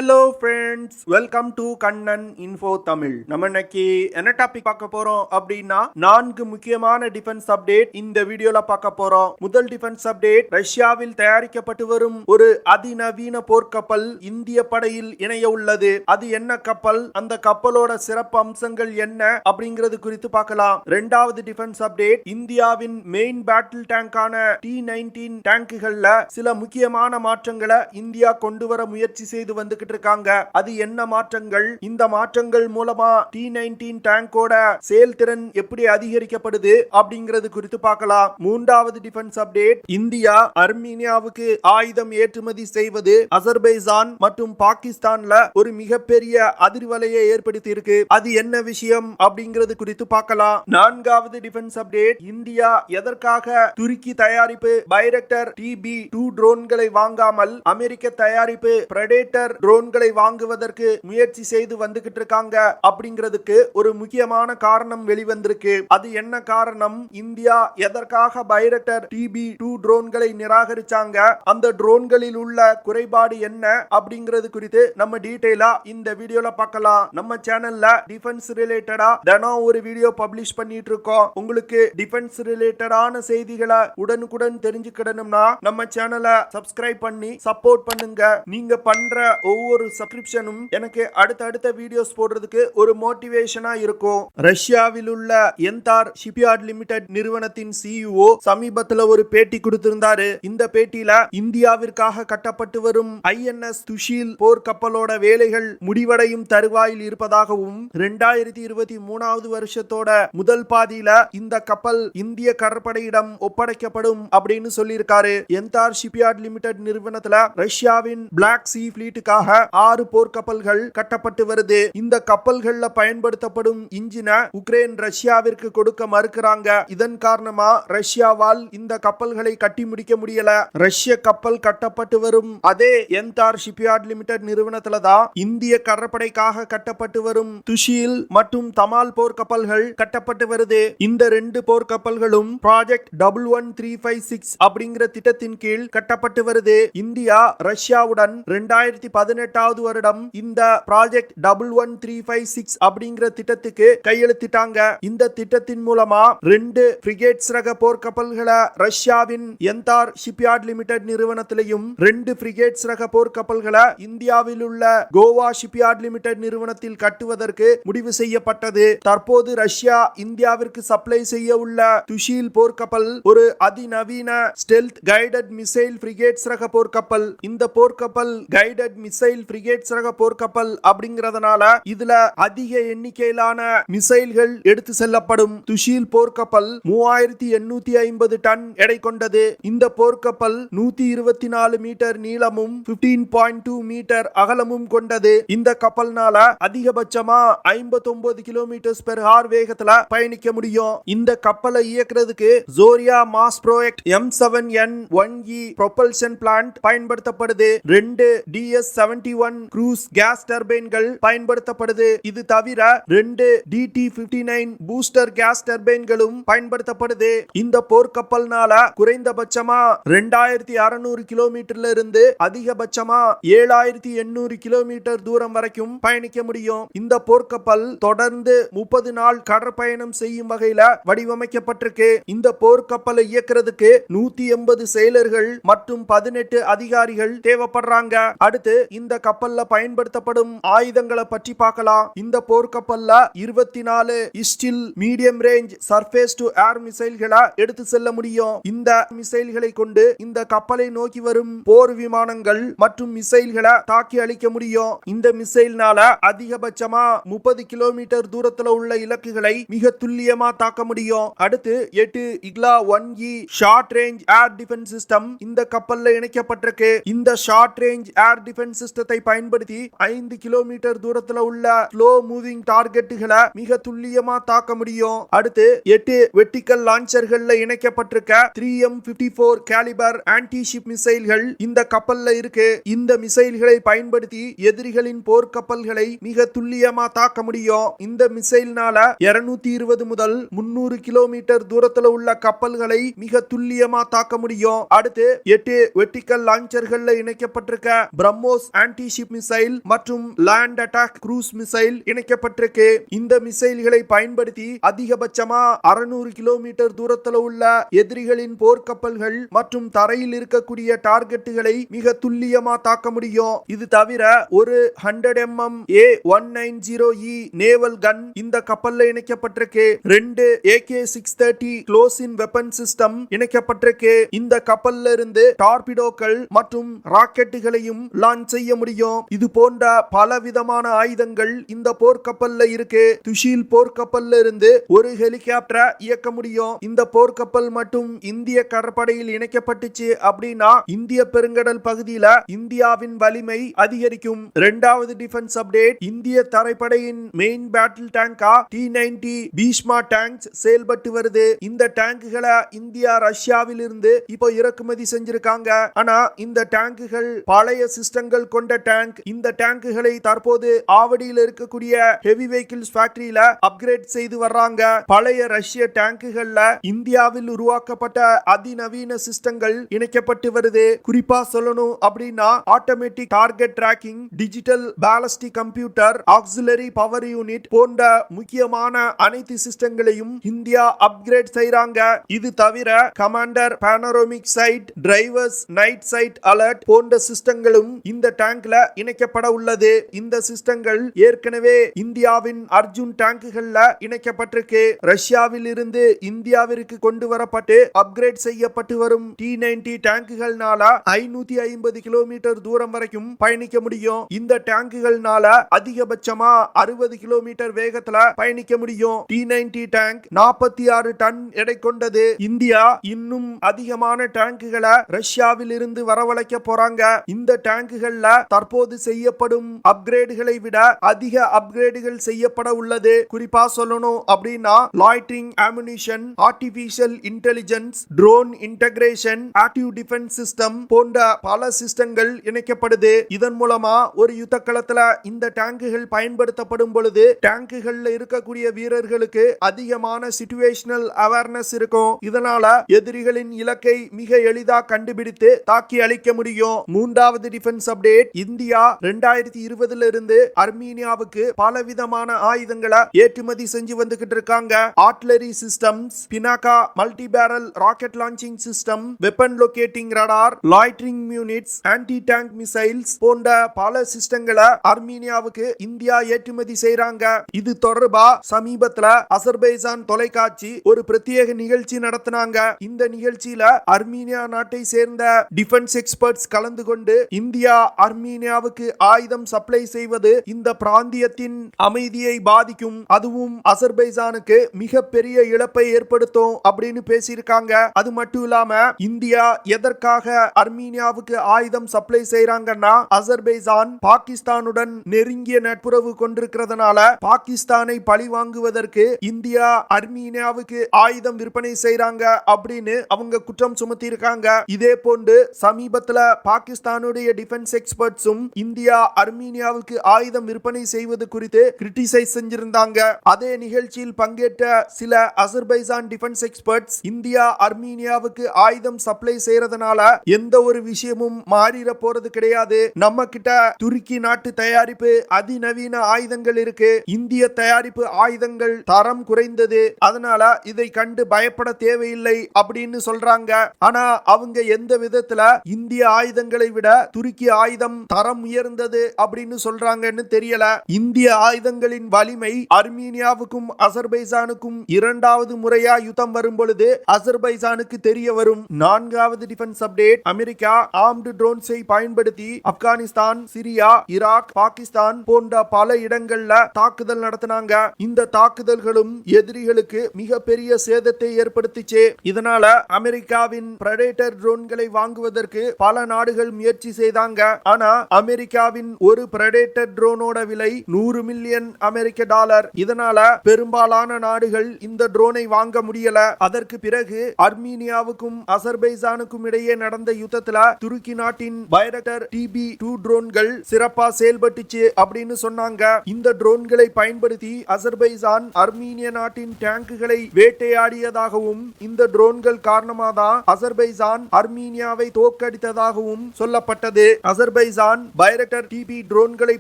Hello friends, welcome to Kannan info Tamil. நம்ம இன்னைக்கு என்ன டாபிக் பார்க்க போறோம் அப்படின்னா 4 முக்கியமான டிஃபென்ஸ் அப்டேட் இந்த வீடியோல பார்க்க போறோம். முதல் டிஃபென்ஸ் அப்டேட், ரஷ்யாவில் தயாரிக்கப்பட்டு வரும் ஒரு அதிநவீன போர்க்கப்பல் இந்திய படையில் இணைய உள்ளது. அது என்ன கப்பல், அந்த கப்பலோட சிறப்பு அம்சங்கள் என்ன அப்படிங்கிறது குறித்து பார்க்கலாம். இரண்டாவது டிஃபென்ஸ் அப்டேட், இந்தியாவின் மெயின் பேட்டில் டேங்கான T-19 டேங்குகள்ல சில முக்கியமான மாற்றங்களை இந்தியா கொண்டு வர முயற்சி செய்து வந்து இருக்காங்க. அது என்ன மாற்றங்கள், இந்த மாற்றங்கள் மூலமா T-19 டேங்கோட செயல்திறன் எப்படி அதிகரிக்கப்படுது அப்படிங்கிறது குறித்து பார்க்கலாம். மூன்றாவது டிஃபென்ஸ் அப்டேட், இந்தியா அர்மீனியாவுக்கு ஆயுதம் ஏற்றுமதி செய்வது அசர்பைஜான் மற்றும் பாகிஸ்தான்ல ஒரு மிகப்பெரிய அதிர்வலையை ஏற்படுத்தி இருக்கு. அது என்ன விஷயம் அப்படிங்கிறது குறித்து பார்க்கலாம். நான்காவது டிஃபென்ஸ் அப்டேட், இந்தியா எதற்காக துருக்கி தயாரிப்பு பைரக்டர் TB2 ட்ரோன்களை வாங்காமல் அமெரிக்க தயாரிப்பு பிரெடேட்டர் ட்ரோன்களை வாங்குவதற்கு முயற்சி செய்து வந்துகிட்டு இருக்காங்க அப்படிங்கிறதுக்கு ஒரு முக்கியமான காரணம் வெளிவந்திருக்கு. அது என்ன காரணம், இந்தியா எதற்காக பைரக்டர் TB2 ட்ரோன்களை நிராகரிச்சாங்க, அந்த ட்ரோன்களில் உள்ள குறைபாடு என்ன அப்படிங்கிறது குறித்து நம்ம டீடைலா இந்த வீடியோல பார்க்கலாம். நம்ம சேனல்ல டிஃபென்ஸ் ரிலேட்டடா தினம் ஒரு வீடியோ பப்ளிஷ் பண்ணிட்டு இருக்கோம். உங்களுக்கு டிஃபென்ஸ் ரிலேட்டடான செய்திகளை உடனுக்குடன் தெரிஞ்சுக்கிடணும்னா நம்ம சேனலை சப்ஸ்கிரைப் பண்ணி சப்போர்ட் பண்ணுங்க. நீங்க பண்ற ஒவ்வொரு சப்ஸ்கிரிப்ஷனும் எனக்கு அடுத்தடுத்த வீடியோஸ் போடுறதுக்கு ஒரு மோட்டிவேஷனா இருக்கும். ரஷ்யாவில் உள்ள என்தார் ஷிப்யார்ட் லிமிடெட் நிறுவனத்தின் CEO சமீபத்துல ஒரு பேட்டி கொடுத்திருந்தாரு. இந்த பேட்டியில இந்தியாவிற்காக கட்டப்பட்டு வரும் INS துஷில் போர் கப்பலோட வேலைகள் முடிவடையும் தருவாயில் இருப்பதாகவும் 2023 வருஷத்தோட முதல் பாதியில இந்த கப்பல் இந்திய கடற்படையிடம் ஒப்படைக்கப்படும் அப்படின்னு சொல்லியிருக்காரு. என்தார் ஷிப்யார்ட் லிமிடெட் நிறுவனத்துல ரஷ்யாவின் பிளாக் சி பிளீட்டுக்காக 6 போர்க்கப்பல்கள் கட்டப்பட்டு வருது. இந்த கப்பல்கள்ல பயன்படுத்தப்படும் இன்ஜினை உக்ரைன் ரஷ்யாவிற்கு கொடுக்க மறுக்கிறாங்க. இதன் காரணமா ரஷ்யாவால் இந்த கப்பல்களை கட்டி முடிக்க முடியல. ரஷ்ய கப்பல் கட்டப்பட்டு வரும் அதே என்தார் ஷிப்யார்ட் லிமிடெட் நிறுவனத்துல தான் இந்திய கடற்படைக்காக கட்டப்பட்டு வரும் துஷில் மற்றும் தமால் போர்க்கப்பல்கள் கட்டப்பட்டு வருது. இந்த 2 போர்க்கப்பல்களும் ப்ராஜெக்ட் 11356 அப்படிங்கிற திட்டத்தின் கீழ் கட்டப்பட்டு வருது. இந்தியா ரஷ்யாவுடன் 2018 வருடம் இந்த ப்ராஜெக்ட் 11356 அப்படிங்கிற திட்டத்துக்கு கையெழுத்திட்டாங்க. இந்த திட்டத்தின் மூலமா 2 ஃப்ரிகேட்ஸ் ரக போர்க்கப்பல்களை ரஷ்யாவின் என்தார் ஷிப்யார்ட் லிமிடெட் நிறுவனத்திலையும் 2 ஃப்ரிகேட்ஸ் ரக போர்க்கப்பல்களை இந்தியாவில் உள்ள கோவா ஷிப்யார்ட் லிமிடெட் நிறுவனத்தில் கட்டுவதற்கு முடிவு செய்யப்பட்டது. தற்போது ரஷ்யா இந்தியாவிற்கு சப்ளை செய்ய உள்ள துஷில் போர்க்கப்பல் ஒரு அதிநவீன ஸ்டெல்த் கைடட் மிசைல் ஃப்ரிகேட்ஸ் ரக போர்க்கப்பல். இந்த போர்க்கப்பல் கைடட் மிசைல் ஃப்ரிகேட்ஸ் ரக போர்க்கப்பல் அப்படிங்கறதுனால இதுல அதிக எண்ணிக்கையிலான மிசைல்கள் எடுத்து செல்லப்படும். துஷில் போர்க்கப்பல் 3850 டன் எடை கொண்டது. இந்த போர்க்கப்பல் 124 மீட்டர் நீளமும் 15.2 மீட்டர் அகலமும் கொண்டது. இந்த கப்பல்னால அதிகபட்சமா 59 கிலோமீட்டர் பெர் ஹவர் வேகத்துல பயணிக்க முடியும். இந்த கப்பலை இயக்குறதுக்கு Zorya Mashproekt M7N1E propulsion plant பயன்படுத்தப்படுது. 2 DS-71 க்ரூஸ் கேஸ் டர்பைன்கள் பயன்படுத்தப்படுது. இது தவிர 2 DT-59 பூஸ்டர் கேஸ் டர்பைன்களும் பயன்படுத்தப்படுது. இந்த போர்க்கப்பல்னால குறைந்தபட்சமா 2600 கிலோமீட்டர்ல இருந்து அதிகபட்சமா 7800 கிலோமீட்டர் தூரம் வரைக்கும் பயணிக்க முடியும். இந்த போர்க்கப்பல் தொடர்ந்து 30 நாள் கடற்பயணம் செய்யும் வகையில வடிவமைக்கப்பட்டிருக்கு. இந்த போர்க்கப்பலை இயக்குறதுக்கு 180 செயலர்கள் மற்றும் 18 அதிகாரிகள் தேவைப்படுறாங்க. அடுத்து இந்த கப்பல்ல பயன்படுத்தப்படும் ஆயுதங்களை பற்றி பார்க்கலாம். இந்த போர்க்கப்பல்ல 24 Shtil medium range surface to air மிசைல்களை எடுத்து செல்ல முடியும். இந்த மிசைல்களை கொண்டு இந்த கப்பலை நோக்கி வரும் போர் விமானங்கள் மற்றும் மிசைல்களை தாக்கி அழிக்க முடியும். இந்த மிசைல்னால அதிகபட்சமா 30 கிலோமீட்டர் தூரத்துல உள்ள இலக்குகளை மிக துல்லியமா தாக்க முடியும். அடுத்து 8 IGLA-1E short range air defence system இந்த கப்பல்ல இணைக்கப்பட்டிருக்கு. இந்த ஷார்ட் ரேஞ்ச் ஏர் டிஃபென்ஸ் சிஸ்டத்தை பயன்படுத்தி 5 கிலோமீட்டர் தூரத்துல உள்ள ஸ்லோ மூவிங் டார்கெட்டுகளை மிக துல்லியமா தாக்க முடியும். அடுத்து 8 வெர்டிகல் லான்ச்சர்கள்ல இணைக்கப்பட்டிருக்க 3M54 கேலிபர் ஆன்டி ஷிப் மிசைல்கள் இந்த கப்பல்ல இருக்கு. இந்த மிசைல்களை பயன்படுத்தி எதிரிகளின் போர்க்கப்பல்களை மிக துல்லியமா தாக்க முடியும். இந்த மிசைல்னால 220 முதல் 300 கிலோமீட்டர் தூரத்துல உள்ள கப்பல்களை மிக துல்லியமா தாக்க முடியும். அடுத்து 8 வெர்டிகல் லான்ச்சர்கள்ல இணைக்கப்பட்டிருக்க பிரம்மோஸ் ஆன்டி ஷிப் மிசைல் மற்றும் லேண்ட் அட்டாக் க்ரூஸ் மிசைல் இணைக்கப்பட்டிருக்கு. இந்த மிசைல்களை பயன்படுத்தி அதிகபட்சமா 600 கிலோமீட்டர் தூரத்துல உள்ள எதிரிகளின் போர்க்கப்பல்கள் மற்றும் தரையில் இருக்கக்கூடிய டார்கெட்டுகளை மிக துல்லியமா தாக்க முடியும். இது தவிர ஒரு 100 mm A190E நேவல் கன் இந்த கப்பல்ல இணைக்கப்பட்டிருக்கு. 2 AK-630 close in weapon system இணைக்கப்பட்டிருக்கு. இந்த கப்பல்ல இருந்து டார்பிடோக்கள் மற்றும் ராக்கெட்டுகளையும் லான்ச் செய்ய முடியும். இது போன்ற பல விதமான ஆயுதங்கள் இந்த போர்க்கப்பல்ல இருக்கு. துஷில் போர்க்கப்பல்ல இருந்து ஒரு ஹெலிகாப்டரை இயக்க முடியும். இந்த போர்க்கப்பல் மட்டும் இந்திய கடற்படையில் இணைக்கப்பட்டுச்சு அப்படின்னா இந்திய பெருங்கடல் பகுதியில இந்தியாவின் வலிமை அதிகரிக்கும். இரண்டாவது டிஃபென்ஸ் அப்டேட், இந்திய தரைப்படையின் மெயின் பேட்டில் டேங்கா T-90 பீஷ்மா டேங்க்ஸ் செயல்பட்டு வருது. இந்த டேங்குகளை இந்தியா ரஷ்யாவில் இருந்து இப்போ இறக்குமதி செஞ்சிருக்காங்க. ஆனா இந்த டேங்குகள் பழைய சிஸ்டங்கள் கொண்ட டேங்க். இந்த டேங்குகளை தற்போது ஆவடியில் இருக்கக்கூடிய ஹெவி வெஹிக்கிள்ஸ் ஃபேக்டரியில அப்கிரேட் செய்து வர்றாங்க. பழைய ரஷ்ய டேங்குகள்ல இந்தியாவில் உருவாக்கப்பட்ட அதிநவீன சிஸ்டங்கள் இணைக்கப்பட்டு வருது. குறிப்பா சொல்லணும் அப்படின்னா automatic target tracking, digital ballistic computer, auxiliary power unit போன்ற முக்கியமான அனைத்து சிஸ்டங்களையும் இந்தியா அப்கிரேட் செய்றாங்க. இது தவிர commander panoramic sight, drivers night sight alert போன்ற சிஸ்டங்களும் இந்த டேங்க்ல இணைக்கப்பட உள்ளது. இந்த சிஸ்டங்கள் ஏற்கனவே இந்தியாவின் அர்ஜுன் டேங்குகள்ல இணைக்கப்பட்டிருக்கு. ரஷ்யாவில் இருந்து இந்தியாவிற்கு கொண்டு வரப்பட்டு அப்கிரேட் செய்யப்பட்டு வரும் T-90 டேங்குகள்னால 550 கிலோமீட்டர் தூரம் வரைக்கும் பயணிக்க முடியும். இந்த டேங்குகள்னால அதிகபட்சமா 60 கிலோமீட்டர் வேகத்துல பயணிக்க முடியும். T-90 டேங்க் 46 டன் எடை கொண்டது. இந்தியா இன்னும் அதிகமான டேங்குகளை ரஷ்யாவில் இருந்து வரவழைக்க போறாங்க. இந்த டேங்குகள்ல தற்போது செய்யப்படும் அப்கிரேடுகளை விட அதிக அப்கிரேடுகள் செய்யப்பட உள்ளது. குறிப்பா சொல்லணும் அப்படின்னா loitering ammunition, artificial intelligence, drone integration, active defence system போன்ற பல சிஸ்டங்கள் இணைக்கப்படுது. இதன் மூலமா ஒரு யுத்த களத்துல இந்த டேங்குகள் பயன்படுத்தப்படும் பொழுது டேங்குகள்ல இருக்கக்கூடிய வீரர்களுக்கு அதிகமான சிச்சுவேஷனல் அவேர்னஸ் இருக்கும். இதனால எதிரிகளின் இலக்கை மிக எளிதா கண்டுபிடித்து தாக்கி அழிக்க முடியும். மூன்றாவது டிஃபென்ஸ் அப்டேட், இந்தியா 2020 இருந்து அர்மீனியாவுக்கு பலவிதமான ஆயுதங்களை ஏற்றுமதி செஞ்சு வந்துகிட்டு இருக்காங்க. Artillery systems, Pinaka multi barrel rocket launching system, weapon locating radar, loitering units, anti tank missiles போன்ற பல சிஸ்டங்களை அர்மீனியாவுக்கு இந்தியா ஏற்றுமதி செய்றாங்க. இது தொடர்பா சமீபத்துல அசர்பைஜான் தொலைக்காட்சி ஒரு பிரத்யேக நிகழ்ச்சி நடத்தினாங்க. இந்த நிகழ்ச்சியில அர்மீனியா நாட்டை சேர்ந்த டிஃபென்ஸ் எக்ஸ்பர்ட்ஸ் கலந்து கொண்டு இந்தியா அர்மீனியாவுக்கு ஆயுதம் சப்ளை செய்வது இந்த பிராந்தியத்தின் அமைதியை பாதிக்கும், அதுவும் அசர்பைஜானுக்கு மிகப்பெரிய இழப்பை ஏற்படுத்தும் அப்படின்னு பேசியிருக்காங்க. அது மட்டும் இல்லாம இந்தியா எதற்காக அர்மீனியாவுக்கு ஆயுதம் சப்ளை செய்றாங்கன்னா அசர்பைஜான் பாகிஸ்தானுடன் நெருங்கிய நட்புறவு கொண்டிருக்கிறதுனால பாகிஸ்தானை பழி வாங்குவதற்கு இந்தியா அர்மீனியாவுக்கு ஆயுதம் விற்பனை செய்றாங்க அப்படின்னு அவங்க குற்றம் சுமத்தி இருக்காங்க. இதே போன்று சமீபத்துல பாகிஸ்தானுடைய டிஃபென்ஸ் எக்ஸ்பர்ட்ஸும் இந்தியா அர்மீனியாவுக்கு ஆயுதம் விற்பனை செய்வது குறித்து கிரிட்டிசைஸ் செஞ்சிருந்தாங்க. அதே நிகழ்ச்சியில் பங்கேற்ற சில அசர்பைஜான் டிஃபென்ஸ் எக்ஸ்பர்ட்ஸ் இந்தியா அர்மீனியாவுக்கு ஆயுதம் சப்ளை செய்யறதுனால எந்த ஒரு விஷயமும் மாறிட போறது கிடையாது. நம்ம கிட்ட துருக்கி நாட்டு தயாரிப்பு அதிநவீன ஆயுதங்கள் இருக்கு. இந்திய தயாரிப்பு ஆயுதங்கள் தரம் குறைந்தது. அதனால இதை கண்டு பயப்பட தேவையில்லை அப்படின்னு சொல்றாங்க. ஆனா அவங்க எந்த விதத்துல இந்திய ஆயுதங்களை விட துருக்கி ஆயுதம் தரம் உயர்ந்தது அப்படின்னு சொல்றாங்கன்னு தெரியல. இந்திய ஆயுதங்களின் வலிமை அர்மீனியாவுக்கும் அசர்பைஜானுக்கும் இரண்டாவது முறையா யுத்தம் வரும் பொழுது அசர்பைஜானுக்கு தெரிய வரும். நான்காவது டிஃபென்ஸ் அப்டேட், அமெரிக்கா ஆர்ம்டு ட்ரோன்ஸை பயன்படுத்தி ஆப்கானிஸ்தான், சிரியா, ஈராக், பாகிஸ்தான் போன்ற பல இடங்கள்ல தாக்குதல் நடத்தினாங்க. இந்த தாக்குதல்களும் எதிரிகளுக்கு மிகப்பெரிய சேதத்தை ஏற்படுத்திச்சு. இதனால அமெரிக்காவின் பிரெடேட்டர் ட்ரோன்களை வாங்குவதற்கு பல நாடுகள் முயற்சி செய்தாங்க. ஆனா அமெரிக்காவின் ஒரு பிரெடேட்டர் ட்ரோனோட விலை 100 மில்லியன் அமெரிக்க டாலர். இதனால பெரும்பாலான நாடுகள் இந்த ட்ரோனை வாங்க முடியல. அதற்கு பிறகு அர்மீனியாவுக்கும் அசர்பைஜானுக்கும் இடையே நடந்த யுத்தத்துல துருக்கி நாட்டின் பைரக்டர் TB2 ட்ரோன்கள் சிறப்பா செயல்பட்டுச்சு அப்படின்னு சொன்னாங்க. இந்த ட்ரோன்களை பயன்படுத்தி அசர்பைஜான் அர்மீனிய நாட்டின் டேங்குகளை வேட்டையாடியதாகவும் இந்த ட்ரோன்கள் காரணமாக தான் அசர்பைஜான் அர்மீனியாவை தோற்கடித்ததாகவும் சொல்லப்பட்டது. அசர்பைஜான் அமேசான் பைரக்டர் டிபி ட்ரோன்களை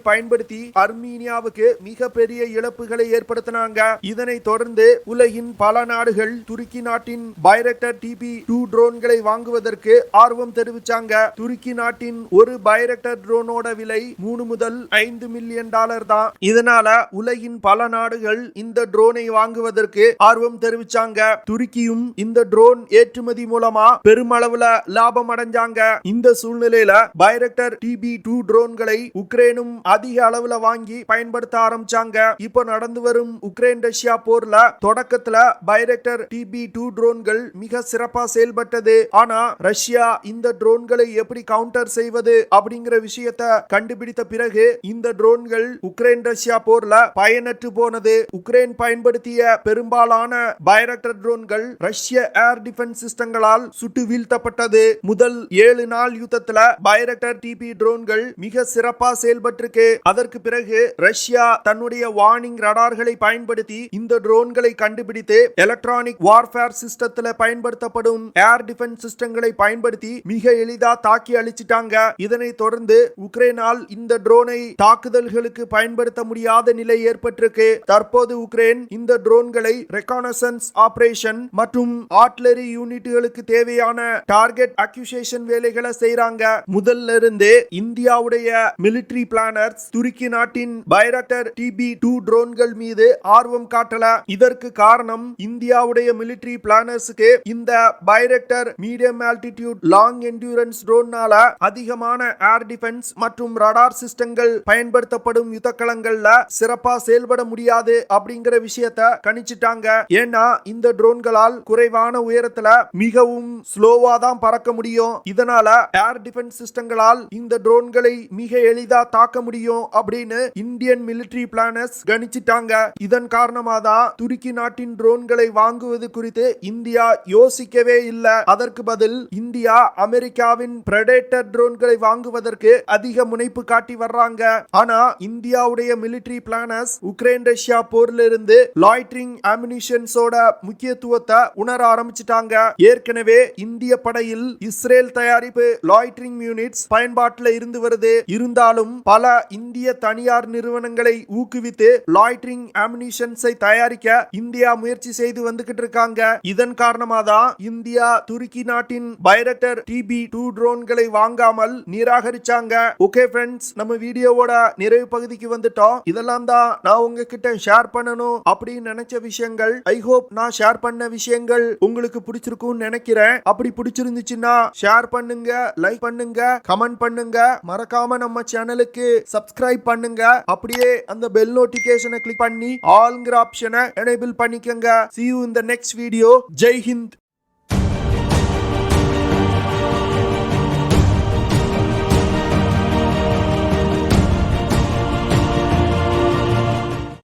பயன்படுத்தி அர்மீனியாவுக்கு மிகப்பெரிய இழப்புகளை ஏற்படுத்தினாங்க. இதனை தொடர்ந்து உலகின் பல நாடுகள் துருக்கி நாட்டின் பைரக்டர் டிபி 2 ட்ரோன்களை வாங்குவதற்கு ஆர்வம் தெரிவிச்சாங்க. துருக்கி நாட்டின் ஒரு பைரக்டர் ட்ரோனோட விலை 3 முதல் 5 மில்லியன் டாலர் தான். இதனால உலகின் பல நாடுகள் இந்த ட்ரோனை வாங்குவதற்கு ஆர்வம் தெரிவிச்சாங்க. துருக்கியும் இந்த ட்ரோன் ஏற்றுமதி மூலமா பெருமளவுல லாபம் அடைஞ்சாங்க. இந்த சூழ்நிலையில பைரக்டர் டிபி 2 ட்ரோன்களை உக்ரைனும் அதிக அளவுல வாங்கி பயன்படுத்த ஆரம்பிச்சாங்க. இப்போ நடந்து வரும் உக்ரைன் ரஷ்யா போர்ல தொடக்கத்துல பைரக்டர் டிபி 2 ட்ரோன்கள் மிக சிறப்பா செயல்பட்டது. ஆனா ரஷ்யா இந்த ட்ரோன்களை எப்படி கவுண்டர் செய்வது அப்படிங்கிற விஷயத்தை கண்டுபிடித்த பிறகு இந்த ட்ரோன்கள் உக்ரைன் ரஷ்யா போர்ல பயனற்று போனது. உக்ரைன் பயன்படுத்திய பெரும்பாலான பைரக்டர் ட்ரோன்கள் ரஷ்ய ஏர் டிஃபென்ஸ் சிஸ்டங்களால் சுட்டு வீழ்த்தப்பட்டது. முதல் 7 நாள் யுத்தத்துல பைரக்டர் டிபி ட்ரோன்கள் மிக சிறப்பா செயல்பட்டிருக்கு. அதற்கு பிறகு ரஷ்யா தன்னுடைய வார்னிங் ரடார்களை பயன்படுத்தி இந்த ட்ரோன்களை கண்டுபிடித்து எலக்ட்ரானிக் வார்ஃபேர் சிஸ்டத்துல பயன்படுத்தப்படும் ஏர் டிஃபென்ஸ் சிஸ்டங்களை பயன்படுத்தி மிக எளிதா தாக்கி அழிச்சிட்டாங்க. இதனை தொடர்ந்து உக்ரைனால் இந்த ட்ரோனை தாக்குதல்களுக்கு பயன்படுத்த முடியாத நிலை ஏற்பட்டிருக்கு. தற்போது உக்ரைன் இந்த ட்ரோன்களை ரெகானசன்ஸ் ஆபரேஷன் மற்றும் ஆர்ட்டிலரி யூனிட்டுகளுக்கு தேவையான டார்கெட் அக்யூசேஷன் வேலைகளை செய்றாங்க. முதல்ல இருந்தே இந்தியாவுடைய மிலிட்டரி பிளானர்ஸ் துருக்கி நாட்டின் பைரக்டர் டிபி 2 ட்ரோன்கள் மீது ஆர்வம் காட்டல. இதற்கு காரணம் இந்தியாவுடைய மிலிட்டரி பிளானர்ஸ்க்கு இந்த பைரக்டர் மீடியம் ஆல்டிடியூட் லாங் என்டியூரன்ஸ் ட்ரோன்னால அதிகமான ஏர் டிஃபென்ஸ் மற்றும் ரடார் சிஸ்டங்கள் பயன்படுத்தப்படும் யுத்தக்களங்கள்ல சிறப்பா செயல்பட முடியாது அப்படிங்கிற விஷயத்தை கணிச்சிட்டாங்க. ஏன்னா இந்த ட்ரோன்களால் குறைவான உயரத்துல மிகவும் ஸ்லோவா தான் பறக்க முடியும். இதனால ஏர் டிஃபென்ஸ் சிஸ்டங்களால் இந்த ட்ரோன்களை மிக எளிதா தாக்க முடியும் அப்படின்னு இந்தியன் மிலிட்டரி பிளானர்ஸ் கணிச்சிட்டாங்க. இதன் காரணமாக தான் துருக்கி நாட்டின் ட்ரோன்களை வாங்குவது குறித்து இந்தியா யோசிக்கவே இல்லை. அதற்கு பதில் இந்தியா அமெரிக்காவின் பிரெடேட்டர் ட்ரோன்களை வாங்குவதற்கு அதிக முனைப்பு காட்டி வர்றாங்க. ஆனா இந்தியாவுடைய மிலிட்டரி பிளானர்ஸ் உக்ரைன் ரஷ்யா போர்ல இருந்து லாய்டரிங் அம்யூனிஷன்ஸோட முக்கியத்துவத்தை உணர ஆரம்பிச்சிட்டாங்க. ஏற்கனவே இந்திய படையில் இஸ்ரேல் தயாரிப்பு லாய்டரிங் யூனிட்ஸ் பயன்பாட்டில் இருந்து வருது. இருந்தாலும் பல இந்திய தனியார் நிறுவனங்களை ஊக்குவித்து லாய்டரிங் அம்யூனிஷன்ஸை தயாரிக்க இந்தியா முயற்சி செய்து வந்துகிட்டு இருக்காங்க. இதன் காரணமாக தான் இந்தியா துருக்கி நாட்டின் பைரக்டர் டிபி 2 ட்ரோன்களை வாங்காமல் நிராகரிச்சாங்க. ஓகே ஃப்ரெண்ட்ஸ், நம்ம வீடியோவோட நிறைவு பகுதிக்கு வந்துட்டோம். இதெல்லாம் தான் நான் உங்ககிட்ட ஷேர் பண்ணணும் அப்படின்னு நினைச்ச விஷயங்கள். ஐ ஹோப் நான் ஷேர் பண்ண விஷயங்கள் உங்களுக்கு பிடிச்சிருக்கும்னு நினைக்கிறேன். அப்படி பிடிச்சிருந்துச்சுன்னா ஷேர் பண்ணுங்க, லைக் பண்ணுங்க, கமெண்ட் பண்ணுங்க. மறக்காம நம்ம சேனலுக்கு சப்ஸ்கிரைப் பண்ணுங்க. அப்படியே அந்த பெல் நோட்டிபிகேஷனை கிளிக் பண்ணி ஆல்ங்கிற ஆப்ஷனை எனேபிள் பண்ணிக்கங்க. See you in the next video. Jai Hind.